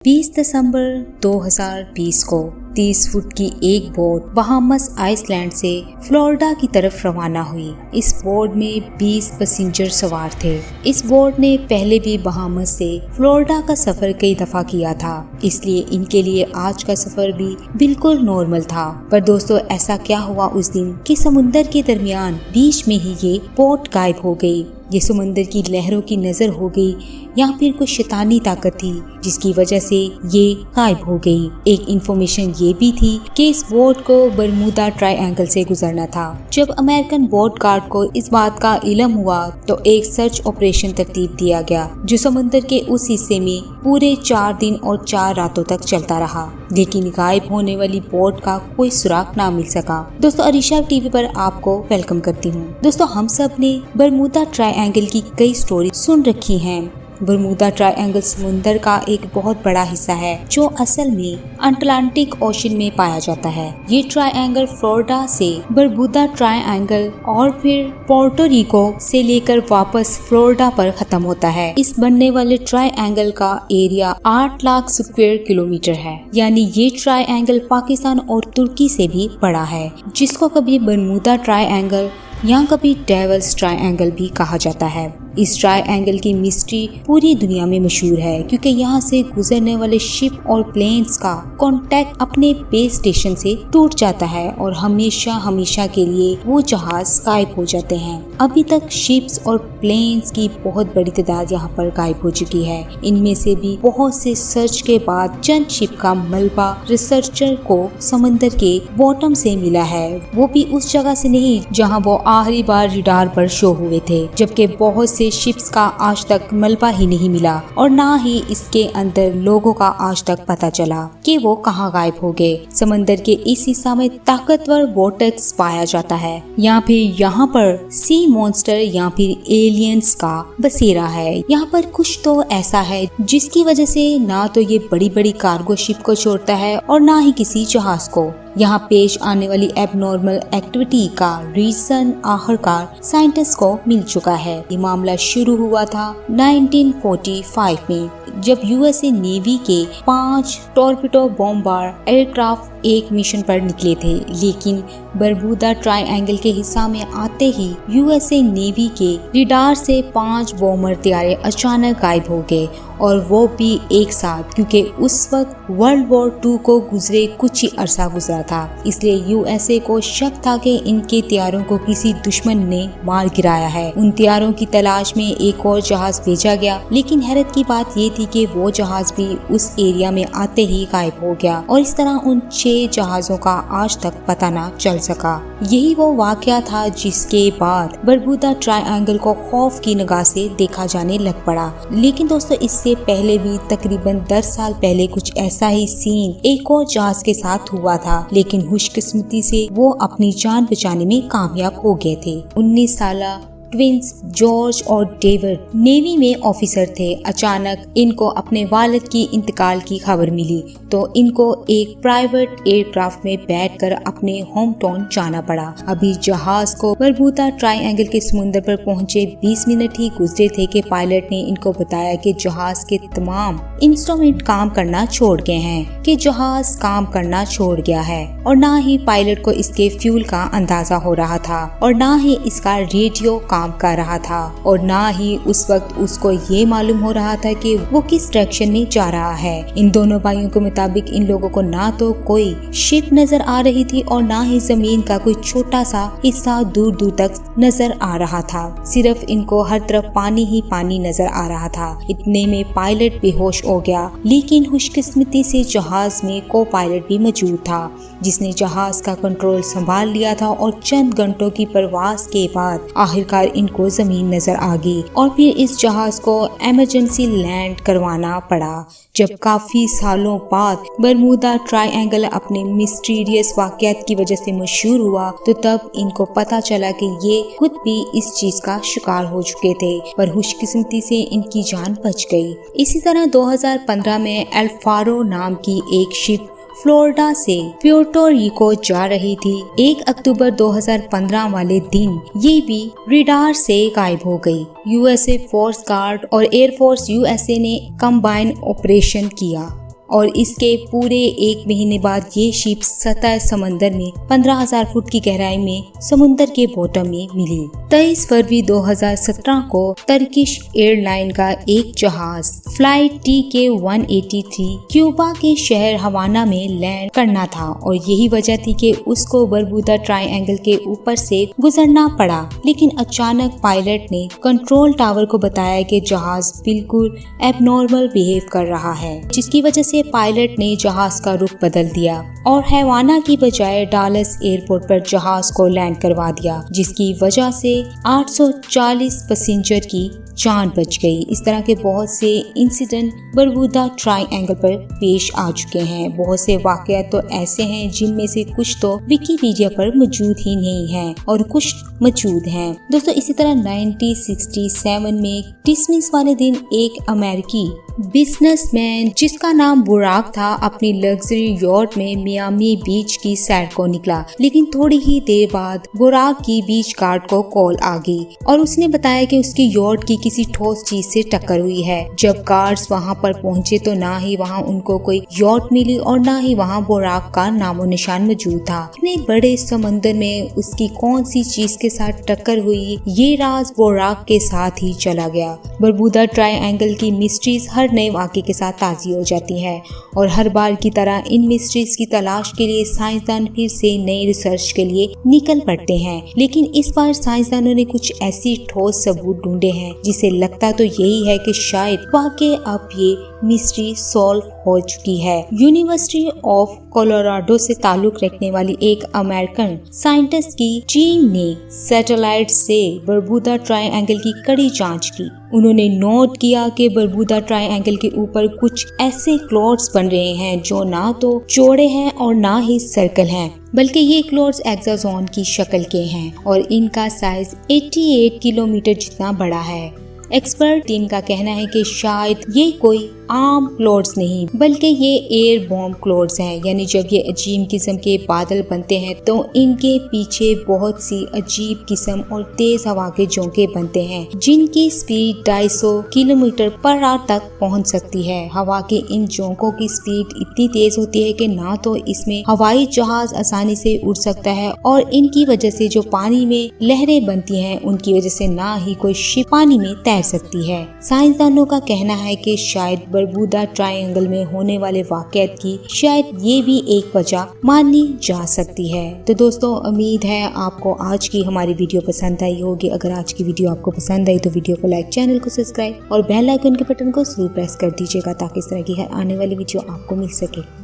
20 दिसंबर 2020 को 30 फुट की एक बोट बहामस आइसलैंड से फ्लोरिडा की तरफ रवाना हुई। इस बोट में 20 पैसेंजर सवार थे। इस बोट ने पहले भी बहामस से फ्लोरिडा का सफर कई दफा किया था, इसलिए इनके लिए आज का सफर भी बिल्कुल नॉर्मल था। पर दोस्तों, ऐसा क्या हुआ उस दिन कि समुंदर के दरमियान बीच में ही ये बोट गायब हो गई। ये समुंदर की लहरों की नजर हो गई या फिर कोई शैतानी ताकत थी जिसकी वजह से ये गायब हो गई। एक इंफॉर्मेशन ये भी थी कि इस बोट को बरमूदा ट्रायंगल से गुजरना था। जब अमेरिकन बोट गार्ड को इस बात का इल्म हुआ तो एक सर्च ऑपरेशन तरतीब दिया गया, जो समुंदर के उस हिस्से में पूरे 4 दिन और 4 रातों तक चलता रहा, लेकिन गायब होने वाली बोट का कोई सुराग ना मिल सका। दोस्तों, अरीशा टीवी पर आपको वेलकम करती हूँ। दोस्तों, हम सब ने बरमूदा ट्रायंगल की कई स्टोरी सुन रखी हैं। बरमूदा ट्रायंगल समुंदर का एक बहुत बड़ा हिस्सा है जो असल में अटलांटिक ओशन में पाया जाता है। ये ट्रायंगल फ्लोरिडा से बरमूदा ट्रायंगल और फिर पोर्टो रिको से लेकर वापस फ्लोरिडा पर खत्म होता है। इस बनने वाले ट्रायंगल का एरिया 8 लाख स्क्वायर किलोमीटर है, यानी ये ट्रायंगल पाकिस्तान और तुर्की से भी बड़ा है, जिसको कभी बरमूदा ट्रायंगल या कभी डेविल्स ट्रायंगल भी कहा जाता है। इस ट्रायंगल की मिस्ट्री पूरी दुनिया में मशहूर है, क्योंकि यहाँ से गुजरने वाले शिप और प्लेन्स का कांटेक्ट अपने बेस स्टेशन से टूट जाता है और हमेशा हमेशा के लिए वो जहाज गायब हो जाते हैं। अभी तक शिप्स और प्लेन्स की बहुत बड़ी तादाद यहाँ पर गायब हो चुकी है। इनमें से भी बहुत से सर्च के बाद चंद शिप का मलबा रिसर्चर को समंदर के बॉटम से मिला है, वो भी उस जगह से नहीं जहाँ वो आखिरी बार रडार पर शो हुए थे, जबकि बहुत से शिप्स का आज तक मलबा ही नहीं मिला और ना ही इसके अंदर लोगों का आज तक पता चला कि वो कहाँ गायब हो गए। समंदर के इस हिस्सा में ताकतवर वोर्टेक्स पाया जाता है या फिर यहाँ पर सी मॉन्स्टर या फिर एलियंस का बसेरा है। यहाँ पर कुछ तो ऐसा है जिसकी वजह से ना तो ये बड़ी बड़ी कार्गो शिप को छोड़ता है और ना ही किसी जहाज को। यहाँ पेश आने वाली एबनॉर्मल एक्टिविटी का रीजन आखिरकार साइंटिस्ट को मिल चुका है। ये मामला शुरू हुआ था 1945 में, जब यूएसए नेवी के 5 टॉर्पिडो बॉम्बार एयरक्राफ्ट एक मिशन पर निकले थे, लेकिन बरमूदा ट्रायंगल के हिस्सा में आते ही यूएसए नेवी के रडार से 5 बॉम्बर तैयारे अचानक गायब हो गए, और वो भी एक साथ, क्योंकि उस वक्त वर्ल्ड वॉर 2 को गुजरे कुछ ही अरसा गुजरा था। इसलिए यूएसए को शक था कि इनके तैयारों को किसी दुश्मन ने मार गिराया है। उन तैयारों की तलाश में एक और जहाज भेजा गया, लेकिन हैरत की बात ये थी कि वो जहाज भी उस एरिया में आते ही गायब हो गया और इस तरह उन 6 जहाजों का आज तक पता न चल सका। यही वो वाकया था जिसके बाद बरमूदा ट्रायंगल को खौफ की निगाह से देखा जाने लग पड़ा। लेकिन दोस्तों, इससे पहले भी तकरीबन 10 साल पहले कुछ ऐसा ही सीन एक और जहाज के साथ हुआ था, लेकिन खुशकिस्मती से वो अपनी जान बचाने में कामयाब हो गए थे। 19 साला ट्विंस जॉर्ज और डेविड नेवी में ऑफिसर थे। अचानक इनको अपने वालिद की इंतकाल की खबर मिली, तो इनको एक प्राइवेट एयरक्राफ्ट में बैठकर अपने होम टाउन जाना पड़ा। अभी जहाज को बरमूदा ट्रायंगल के समुंदर पर पहुंचे 20 मिनट ही गुजरे थे कि पायलट ने इनको बताया कि जहाज के तमाम इंस्ट्रूमेंट काम करना छोड़ गए हैं, कि जहाज काम करना छोड़ गया है, और ना ही पायलट को इसके फ्यूल का अंदाजा हो रहा था, और ना ही इसका रेडियो काम कर रहा था, और ना ही उस वक्त उसको ये मालूम हो रहा था कि वो किस डायरेक्शन में जा रहा है। इन दोनों भाइयों के मुताबिक इन लोगों को ना तो कोई शिप नजर आ रही थी और ना ही जमीन का कोई छोटा सा हिस्सा दूर दूर तक नजर आ रहा था। सिर्फ इनको हर तरफ पानी ही पानी नजर आ रहा था। इतने में पायलट बेहोश हो गया, लेकिन खुशकिस्मती से जहाज में को पायलट भी मौजूद था, जिसने जहाज का कंट्रोल संभाल लिया था, और चंद घंटों की परवास के बाद आखिरकार इनको जमीन नजर आ गई और फिर इस जहाज को इमरजेंसी लैंड करवाना पड़ा। जब काफी सालों बाद बरमूदा ट्रायंगल अपने मिस्टीरियस वाकयात की वजह से मशहूर हुआ, तो तब इनको पता चला कि ये खुद भी इस चीज का शिकार हो चुके थे, पर खुशकिस्मती से इनकी जान बच गई। इसी तरह 2015 में एल्फारो नाम की एक शिप फ्लोरिडा से प्यूर्टो रिको जा रही थी। 1 अक्टूबर 2015 वाले दिन ये भी रडार से गायब हो गई। यूएसए फोर्स गार्ड और एयरफोर्स यूएसए ने कंबाइन ऑपरेशन किया और इसके पूरे 1 महीने बाद ये शिप सतह समंदर में 15,000 फुट की गहराई में समुद्र के बॉटम में मिली। 23 फरवरी 2017 को टर्किश एयरलाइन का एक जहाज फ्लाइट TK-183 क्यूबा के शहर हवाना में लैंड करना था और यही वजह थी कि उसको बरबूदा ट्रायंगल के ऊपर से गुजरना पड़ा। लेकिन अचानक पायलट ने कंट्रोल टावर को बताया कि जहाज बिल्कुल एबनॉर्मल बिहेव कर रहा है, जिसकी वजह से पायलट ने जहाज का रुख बदल दिया और हैवाना की बजाय डालस एयरपोर्ट पर जहाज को लैंड करवा दिया, जिसकी वजह से 840 पैसेंजर की जान बच गई। इस तरह के बहुत से इंसिडेंट बरबूदा ट्रायंगल पर पेश आ चुके हैं। बहुत से वाकयात तो ऐसे हैं जिनमें से कुछ तो विकिपीडिया पर मौजूद ही नहीं है और कुछ मौजूद हैं। दोस्तों, इसी तरह 1967 में क्रिसमस वाले दिन एक अमेरिकी बिजनेसमैन जिसका नाम बुराक था अपनी लग्जरी यॉट में मियामी बीच की सैर को निकला। लेकिन थोड़ी ही देर बाद बुराक की बीच गार्ड को कॉल आ गई और उसने बताया कि उसकी यॉट की किसी ठोस चीज से टक्कर हुई है। जब गार्ड्स वहां पर पहुंचे तो ना ही वहां उनको कोई यॉट मिली और ना ही वहां बुराक का नामो निशान मौजूद था। इतने बड़े समंदर में उसकी कौन सी चीज के साथ टक्कर हुई, ये राज बुराक के साथ ही चला गया। बरबूदा ट्रायंगल की मिस्ट्रीज हर नए वाक़े के साथ ताज़ी हो जाती है और हर बार की तरह इन मिस्ट्रीज की तलाश के लिए साइंसदान फिर से नई रिसर्च के लिए निकल पड़ते हैं। लेकिन इस बार साइंसदानों ने कुछ ऐसी ठोस सबूत ढूंढे हैं जिसे लगता तो यही है कि शायद वाकई अब ये मिस्ट्री सॉल्व हो चुकी है। यूनिवर्सिटी ऑफ कोलोराडो से ताल्लुक रखने वाली एक अमेरिकन साइंटिस्ट की टीम ने सैटेलाइट से बरबूदा ट्रायंगल की कड़ी जांच की। उन्होंने नोट किया कि बरबूदा ट्रायंगल के ऊपर कुछ ऐसे क्लॉड्स बन रहे हैं जो ना तो चौड़े हैं और ना ही सर्कल हैं, बल्कि ये क्लॉड्स एक्साजोन की शक्ल के हैं और इनका साइज 88 किलोमीटर जितना बड़ा है। एक्सपर्ट टीम का कहना है कि शायद ये कोई आम क्लाउड्स नहीं बल्कि ये एयर बॉम्ब क्लाउड्स हैं। यानी जब ये अजीब किस्म के बादल बनते हैं तो इनके पीछे बहुत सी अजीब किस्म और तेज हवा के झोंके बनते हैं जिनकी स्पीड 250 किलोमीटर पर आवर तक पहुंच सकती है। हवा के इन झोंकों की स्पीड इतनी तेज होती है कि ना तो इसमें हवाई जहाज आसानी से उड़ सकता है और इनकी वजह से जो पानी में लहरें बनती हैं उनकी वजह से ना ही कोई शिप पानी में तैर सकती है। साइंसदानों का कहना है कि शायद बरबूदा ट्रायंगल में होने वाले वाकयात की शायद ये भी एक वजह मानी जा सकती है। तो दोस्तों, उम्मीद है आपको आज की हमारी वीडियो पसंद आई होगी। अगर आज की वीडियो आपको पसंद आई तो वीडियो को लाइक, चैनल को सब्सक्राइब और बेल आइकन के बटन को जरूर प्रेस कर दीजिएगा ताकि इस तरह की हर आने वाली वीडियो आपको मिल सके।